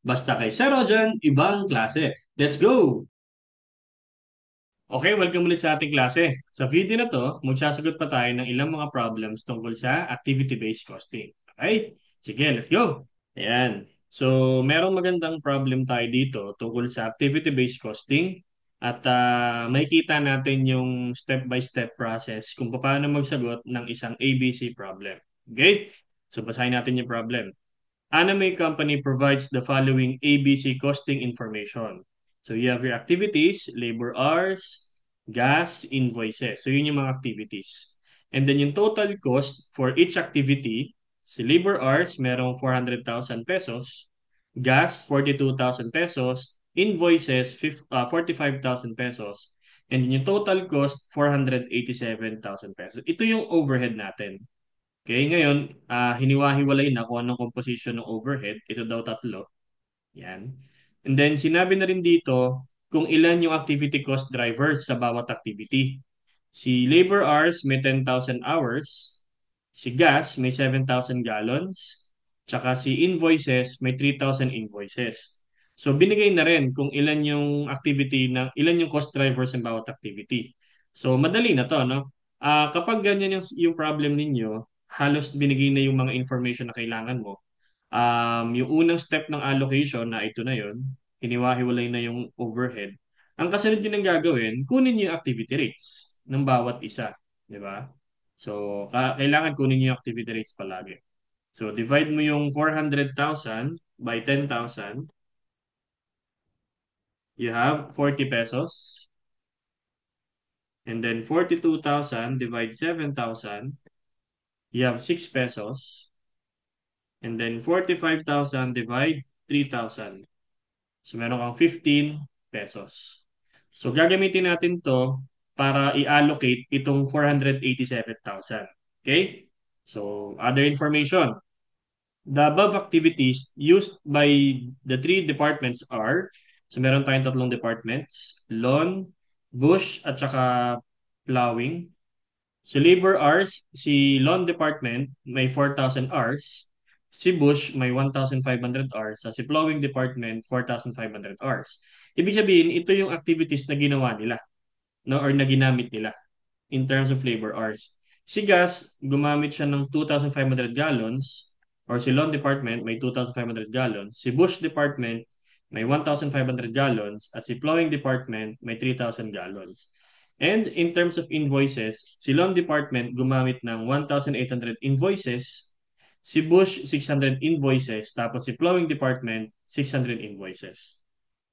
Basta kay Zero dyan, ibang klase. Let's go! Okay, welcome ulit sa ating klase. Sa video na to, magsasagot pa tayo ng ilang mga problems tungkol sa activity-based costing. Okay? Sige, let's go! Ayan. So, merong magandang problem tayo dito tungkol sa activity-based costing at makikita natin yung step-by-step process kung paano magsagot ng isang ABC problem. Okay? So, basahin natin yung problem. Anime company provides the following ABC costing information. So you have your activities, labor hours, gas, invoices. So yun yung mga activities. And then yung total cost for each activity, si labor hours, merong 400,000 pesos, gas, 42,000 pesos, invoices, 45,000 pesos, and yung total cost, 487,000 pesos. Ito yung overhead natin. Okay, ngayon, hiniwa-hiwalay na kung anong composition ng overhead. Ito daw tatlo. Yan. And then, sinabi na rin dito kung ilan yung activity cost drivers sa bawat activity. Si labor hours may 10,000 hours, si gas may 7,000 gallons, tsaka si invoices may 3,000 invoices. So, binigay na rin kung ilan yung cost drivers ng bawat activity. So, madali na to, no? Kapag ganyan yung problem ninyo, halos binigay na yung mga information na kailangan mo. Yung unang step ng allocation na ito na yon, hiniwa-hiwalay na yung overhead. Ang kasunod nyo nang gagawin, kunin nyo yung activity rates ng bawat isa. Di ba? So, kailangan kunin nyo yung activity rates palagi. So, divide mo yung 400,000 by 10,000. You have 40 pesos. And then 42,000 divide 7,000. You have 6 pesos. And then 45,000 divide 3,000. So, meron kang 15 pesos. So, gagamitin natin to para i-allocate itong 487,000. Okay? So, other information. The above activities used by the three departments are, so meron tayong tatlong departments, lawn, bush, at saka plowing. Si labor hours, si lawn department may 4,000 hours, si bush may 1,500 hours, sa si plowing department 4,500 hours. Ibig sabihin, ito yung activities na ginawa nila, no, or na ginamit nila in terms of labor hours. Si gas, gumamit siya ng 2,500 gallons, or si lawn department may 2,500 gallons, si bush department may 1,500 gallons, at si plowing department may 3,000 gallons. And in terms of invoices, si lawn department gumamit ng 1,800 invoices, si bush 600 invoices, tapos si plowing department 600 invoices.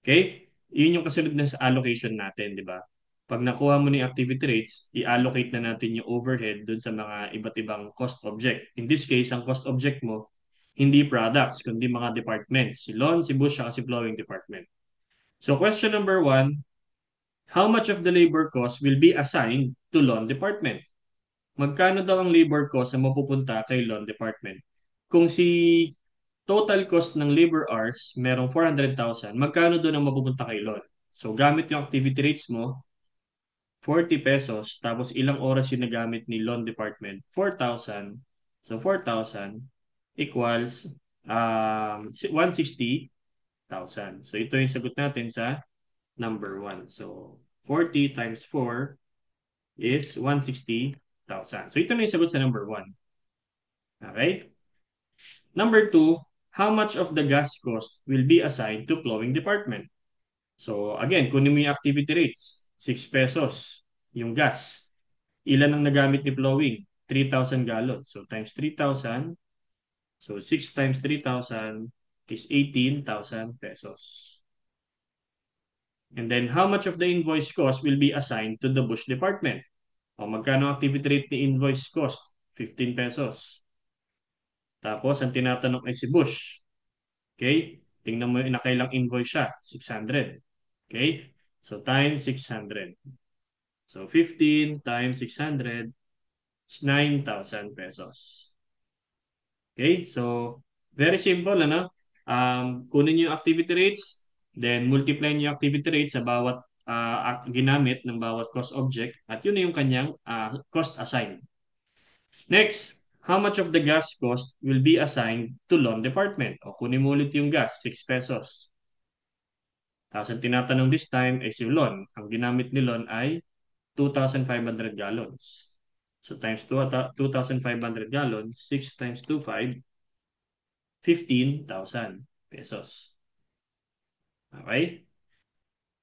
Okay? Yun yung kasunod na sa allocation natin, di ba? Pag nakuha mo ni activity rates, i-allocate na natin yung overhead dun sa mga iba't ibang cost object. In this case, ang cost object mo, hindi products, kundi mga departments. Si lawn, si bush, saka si plowing department. So question number 1, how much of the labor cost will be assigned to lawn department? Magkano daw ang labor cost na mapupunta kay lawn department? Kung si total cost ng labor hours, merong 400,000, magkano doon ang mapupunta kay lawn? So gamit yung activity rates mo, 40 pesos, tapos ilang oras yung nagamit ni lawn department, 4,000. So 4,000 equals 160,000. So ito yung sagot natin sa number 1. So 40 times 4 is 160,000. So ito na yung sagot sa number 1. Okay? Number 2, how much of the gas cost will be assigned to plowing department? So again, kunin mo yung activity rates. 6 pesos yung gas. Ilan ang nagamit ni plowing? 3,000 gallons. So times 3,000. So 6 times 3,000 is 18,000 pesos. And then how much of the invoice cost will be assigned to the bush department? O magkano activity rate ni invoice cost? 15 pesos. Tapos ang tinatanong ay si bush. Okay? Tingnan mo yung nakailang invoice siya. 600. Okay? So times 600. So 15 times 600 is 9,000 pesos. Okay? So very simple, ano? Kunin niyo yung activity rates, then multiply niyo yung activity rates sa bawat ginamit ng bawat cost object, at yun na yung kanyang cost assigned. Next, How much of the gas cost will be assigned to loan department? O kunin mo ulit yung gas, 6 pesos. Tapos ang tinatanong this time ay si loan. Ang ginamit ni loan ay 2,500 gallons. So times 2,500 gallons, 6 times 2, 5, 15,000 pesos. Okay?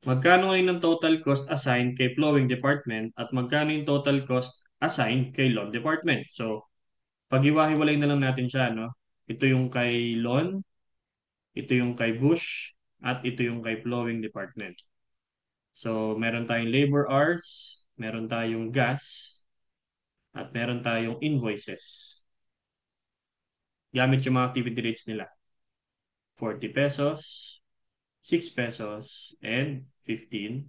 Magkano ngayon ang total cost assigned kay flowing department at magkano yung total cost assigned kay loan department? So, pag-iwa-hiwalay na lang natin siya, no? Ito yung kay loan, ito yung kay bush, at ito yung kay flowing department. So, meron tayong labor hours, meron tayong gas, at meron tayong invoices. Gamit yung mga activity rates nila. 40 pesos, 6 pesos, and 15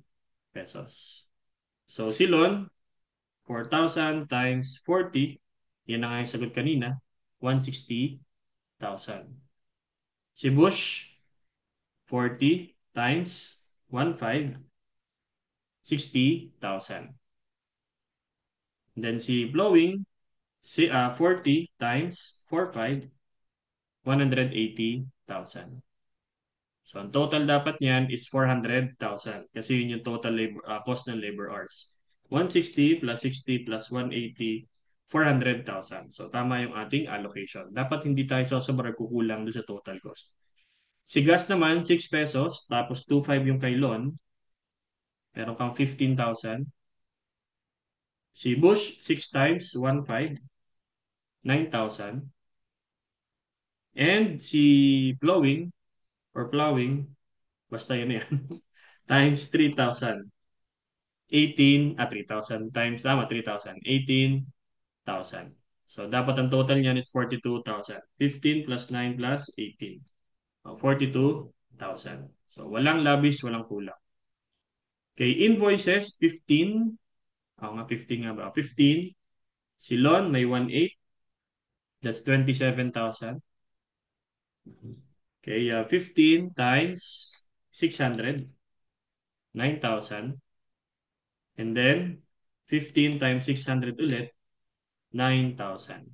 pesos. So, si Lon, 4,000 times 40, yan na nga yung sagot kanina, 160,000. Si Bush, 40 times 1,500, 60,000. Then si Blowing, 40 times 4,500, 180,000. So, ang total dapat niyan is 400,000 kasi yun yung total labor, cost ng labor hours. 160 plus 60 plus 180, 400,000. So, tama yung ating allocation. Dapat hindi tayo sosobra kukulang doon sa total cost. Si gas naman, 6 pesos, tapos 2,500 yung kay loan, meron kang 15,000. Si Bush, 6 times 1,500, 9,000. And si Plowing, or Plowing, basta yun yan, times 3,000. 3,000 times, tama, 3,000. 18,000. So, dapat ang total niyan is 42,000. 15 plus 9 plus 18. 42,000. So, walang labis, walang kulang. Okay, invoices, 15. Ako nga, 15 nga ba? 15. Si Lon, may 1,800. That's 27,000. Okay, 15 times 600. 9,000. And then, 15 times 600 ulit, 9,000.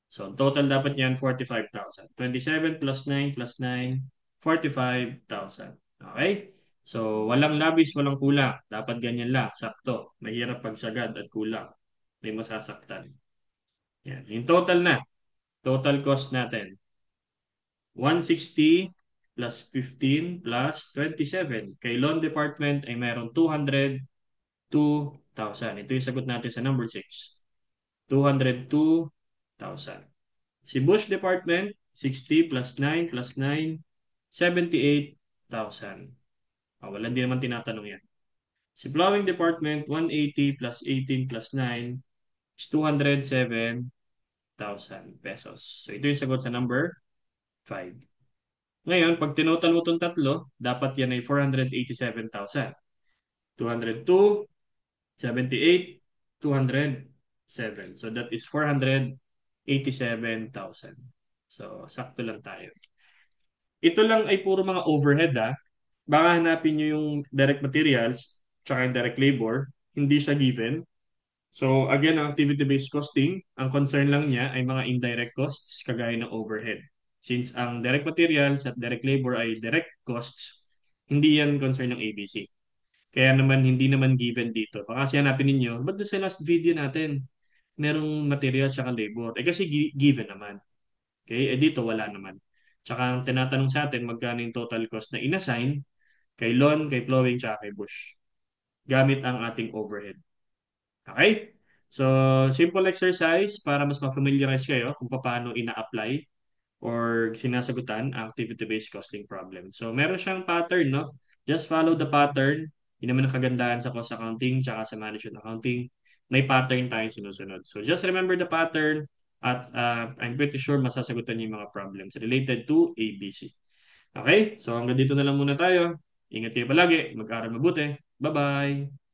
So, total dapat yan, 45,000. 27 plus 9 plus 9, 45,000. Okay? So, walang labis, walang kulang. Dapat ganyan lang, sakto. Mahirap pagsagad at kulang. May masasaktan. Yan. Yung total na. Total cost natin. 160 plus 15 plus 27. Kay loan department ay mayroong 202,000. Ito yung sagot natin sa number 6. 202,000. Si Bush Department, 60 plus 9 plus 9, 78,000. Wala din naman tinatanong yan. Si Plowing Department, 180 plus 18 plus 9 is 207,000 pesos. So ito yung sagot sa number 5. Ngayon, pag tinotal mo itong tatlo, dapat yan ay 487,000. 202, 78, 207. So that is 487,000. So, sakto lang tayo. Ito lang ay puro mga overhead ha. Baka hanapin nyo yung direct materials tsaka yung direct labor. Hindi siya given. So, again, ang activity-based costing, ang concern lang niya ay mga indirect costs kagaya ng overhead. Since ang direct materials at direct labor ay direct costs, hindi yan concern ng ABC. Kaya naman, hindi naman given dito. Baka kasi hanapin ninyo, ba't doon sa last video natin, merong materials at labor? Eh kasi given naman. Okay? Eh dito, wala naman. Tsaka ang tinatanong sa atin, magkano yung total cost na inassign kay Lon, kay Flowing, tsaka kay Bush. Gamit ang ating overhead. Okay? So, simple exercise para mas ma-familiarize kayo kung paano ina-apply or sinasagutan ang activity-based costing problem. So, meron siyang pattern, no? Just follow the pattern. Yun naman ang kagandahan sa cost accounting tsaka sa management accounting. May pattern tayong sinusunod. So, just remember the pattern at I'm pretty sure masasagutan niyo yung mga problems related to ABC. Okay? So, hanggang dito na lang muna tayo. Ingat kayo palagi. Mag-aral mabuti. Bye-bye!